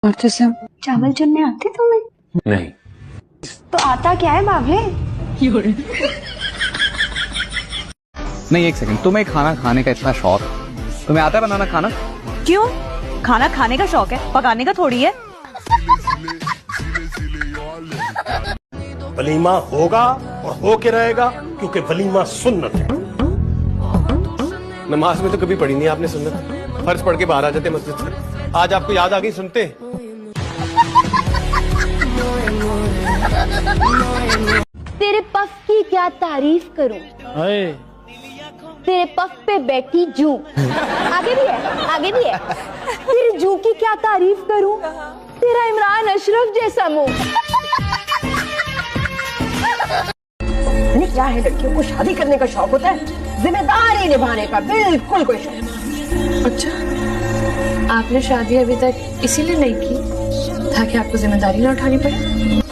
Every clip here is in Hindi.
और तुझे चावल चुनने आते तुम्हें? नहीं। तो आता क्या है बाबले? नहीं, एक सेकंड, तुम्हें खाना खाने का इतना शौक, तुम्हें आता है बनाना खाना? क्यों? खाना खाने का शौक है, पकाने का थोड़ी है। वलीमा होगा और हो के रहेगा, क्योंकि वलीमा सुन्नत है। नमाज में तो कभी पढ़ी नहीं आपने सुन्नत, फर्ज पढ़ के बाहर आ जाते मस्जिद से। आज आपको याद आ गई सुनते? तेरे पफ की क्या तारीफ करूं, तेरे पफ पे बैठी जू। आगे भी है, आगे भी है। तेरे जू की क्या तारीफ करूं, तेरा इमरान अशरफ जैसा मुंह। क्या है, लड़कियों को शादी करने का शौक होता है, जिम्मेदारी निभाने का बिल्कुल कोई शौक नहीं। अच्छा, आपने शादी अभी तक इसीलिए नहीं की ताकि आपको जिम्मेदारी ना उठानी पड़े?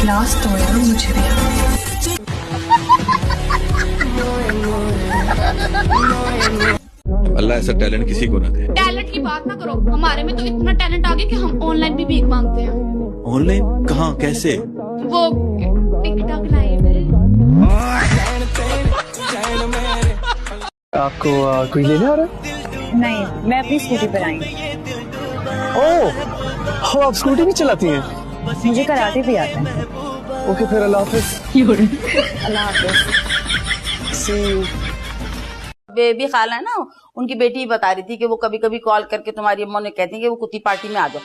क्लास तो यार मुझे भी अल्लाह ऐसा टैलेंट किसी को ना दे। टैलेंट की बात ना करो, हमारे में तो इतना टैलेंट आ गया कि हम ऑनलाइन भी भीख मांगते हैं। ऑनलाइन कहाँ, कैसे? वो टिकटॉक लाइव है। आपको कोई लेने आ रहा है? नहीं, मैं अपनी स्कूटी पर आई। ओह, आप स्कूटी भी चलाती हैं? मुझे कराटे भी आता है। ओके, फिर अल्लाह हाफिज। अल्लाह हाफिज। सी यू। बेबी खाला है ना, उनकी बेटी बता रही थी कि वो कभी कभी कॉल करके तुम्हारी अम्मा ने कहती है कि वो कुत्ती पार्टी में आ जाओ।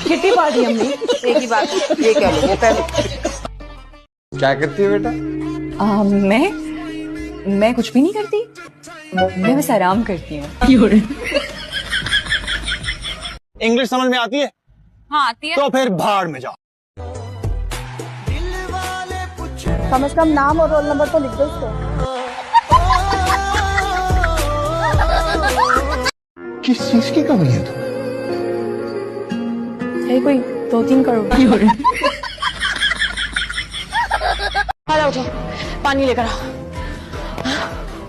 किट्टी पार्टी अम्मी? एक ही बात, ये कह लो, वो कह लो। क्या करती है बेटा? मैं कुछ भी नहीं करती, मैं बस आराम करती हूँ। इंग्लिश समझ में आती है? हाँ आती है। तो फिर भाड़ में जाओ। कम से कम नाम और रोल नंबर तो लिख दो उसको। किस चीज की कमी है तो? है कोई 2-3 करोड़। हाला उठो, पानी लेकर आओ।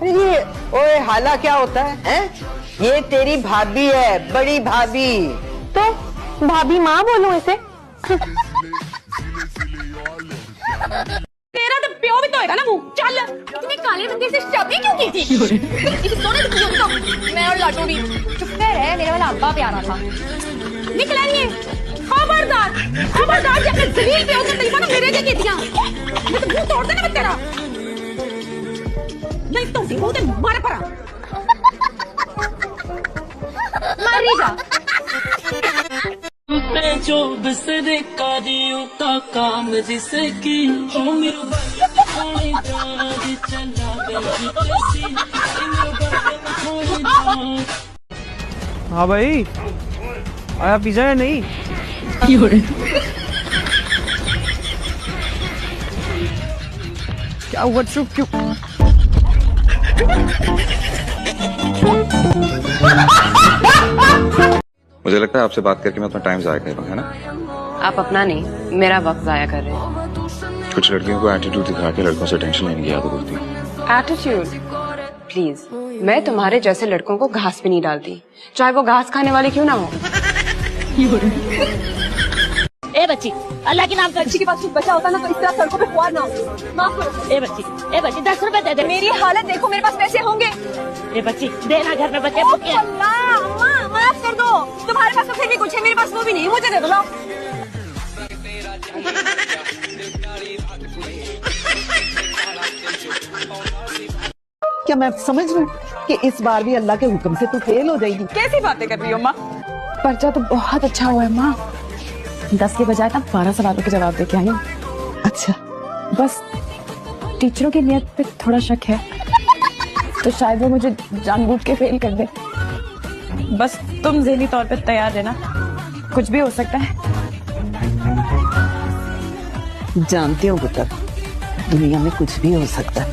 ये ओए हाला क्या होता है, हैं? ये तेरी भाभी है, बड़ी भाभी। तो भाभी माँ बोलूं इसे? तेरा तो प्यो भी तो होगा ना मुंह। चल, तूने काले बंदे से शादी क्यों की थी? मैं और लाटू भी। चुप रहे, मेरे वाला अब्बा प्यारा था। निकला नहीं है। खबरदार, खबरदार, जब मैं जमीन पे होकर तेरी मेरे क्या की दिया, मैं तो मुंह तोड़ देना मैं तेरा। नहीं तो दी मुंह मार पड़ा। मर नहीं जा। जो बिसरे कारियों का काम जिसे की हो मेरे हाँ भाई, आया पिज्जा या नहीं? क्या हुआ? चुप क्यों? मुझे लगता है आपसे बात करके मैं अपना टाइम जाया कर रहा हूँ, है ना? आप अपना नहीं, मेरा वक्त जाया कर रहे हैं। कुछ लड़कियों को एटीट्यूड दिखा के लड़कों से टेंशन लेने की आदत होती है। एटीट्यूड? प्लीज, मैं तुम्हारे जैसे लड़कों को घास भी नहीं डालती, चाहे वो घास खाने वाले क्यों ना हो। ए बच्ची, अल्लाह के नाम पर बच्ची के पास कुछ बचा होता ना तो इस तरह सड़कों पे खुआर ना हो। माफ करो। ए बच्ची 10 रुपए दे दे। मेरी हालत देखो, मेरे पास पैसे होंगे। ए बच्ची देना, घर में बच्चे भूखे हैं। अम्मा माफ कर दो, तुम्हारे पास तो फिर भी कुछ है, मेरे पास वो भी नहीं, मुझे दे दो। लाओ। क्या मैं समझ लूं कि इस बार भी अल्लाह के हुक्म से तू फेल हो जाएगी? कैसी बातें कर रही हो माँ? पर्चा तो बहुत अच्छा हुआ है माँ, 10 के बजाय ना 12 सवालों के जवाब दे के आई हूँ। अच्छा, बस टीचरों की नियत पे थोड़ा शक है, तो शायद वो मुझे जानबूझ के फेल कर दे। बस तुम ज़हनी तौर पे तैयार रहना, कुछ भी हो सकता है। जानती हूँ पुत्र, दुनिया में कुछ भी हो सकता है,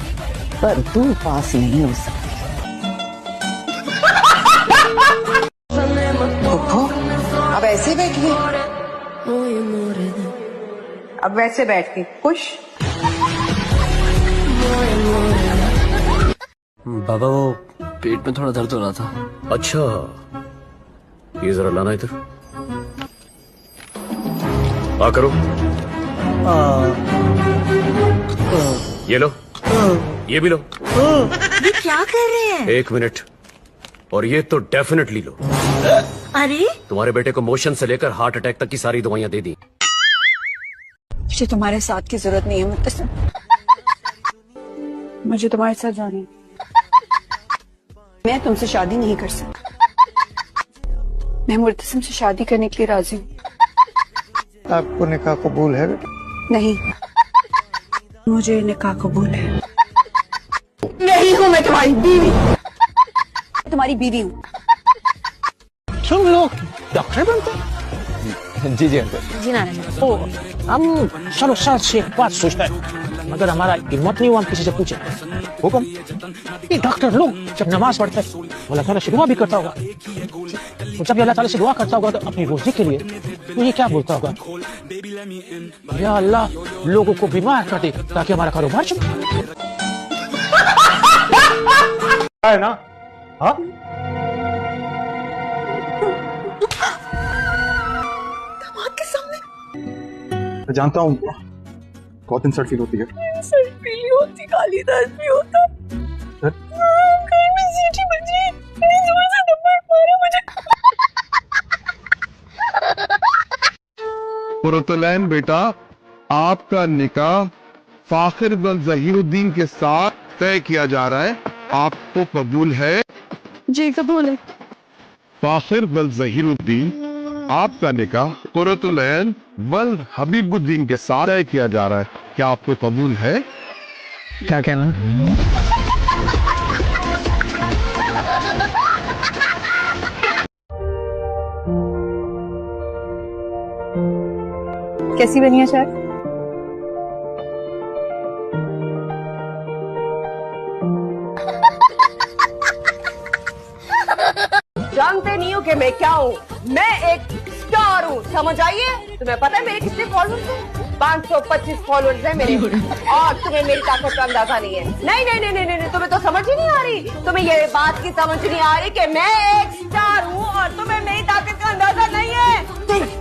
पर तू पास नहीं हो सकती। अब ऐसे बैठिए, अब वैसे बैठ के खुश। बाबा वो पेट में थोड़ा दर्द हो रहा था। अच्छा, ये जरा लाना इधर। आ करो। ये लो, ये भी लो। ये क्या कर रहे हैं? 1 मिनट। और ये तो डेफिनेटली लो। अरे तुम्हारे बेटे को मोशन से लेकर हार्ट अटैक तक की सारी दवाइयां दे दी। मुझे तुम्हारे साथ की जरूरत नहीं है मुत्तसिम। मुझे तुम्हारे साथ जाना है। मैं तुमसे शादी नहीं कर सकती। मैं मुत्तसिम से शादी करने के लिए राजी हूँ। आपको निकाह कबूल है बेटा? नहीं, मुझे निकाह कबूल है। नहीं हूँ मैं तुम्हारी बीवी, तुम्हारी बीवी हूँ। तुम लोग डॉक्टर बनते? जी जी अंकल। जी ना तो हम चलो साथ से एक बात सोचते हैं, अगर हमारा हिम्मत नहीं हुआ हम किसी से पूछे। हुक्म। ये डॉक्टर लोग जब नमाज पढ़ते हैं अल्लाह ताला से दुआ भी करता होगा, तो जब अल्लाह ताला से दुआ करता होगा तो अपनी रोजी के लिए तो ये क्या बोलता होगा? या अल्लाह लोगों को बीमार कर दे ताकि हमारा कारोबार चले। है ना? हाँ? मैं जानता हूँ बहुत इंसल्ट फील होती है। इंसल्ट फील होती, गाली दर्द भी होता। घर में सीटी बज रही है, इतनी जोर से थप्पड़ मारा मुझे। कुरतुलैन बेटा, आपका निकाह फाखिर बिन ज़हीरुद्दीन के साथ तय किया जा रहा है, आपको कबूल है? जी कबूल है। फाखिर बिन ज़हीरुद्दीन, आपका निकाह कुरतुलैन बिन हबीबुद्दीन के साथ तय किया जा रहा है, क्या आपको कबूल है? क्या कहना? कैसी बनी है चाय? जानते नहीं हो कि मैं क्या हूँ? मैं एक स्टार हूँ, समझ आइए? तुम्हें पता है मेरे कितने फॉलोअर्स हैं? 525 फॉलोअर्स हैं मेरे। और तुम्हें मेरी ताकत का अंदाजा नहीं है। नहीं नहीं नहीं नहीं नहीं, तुम्हें तो समझ ही नहीं आ रही। तुम्हें ये बात की समझ नहीं आ रही कि मैं एक स्टार हूँ और तुम्हें मेरी ताकत का अंदाजा नहीं है।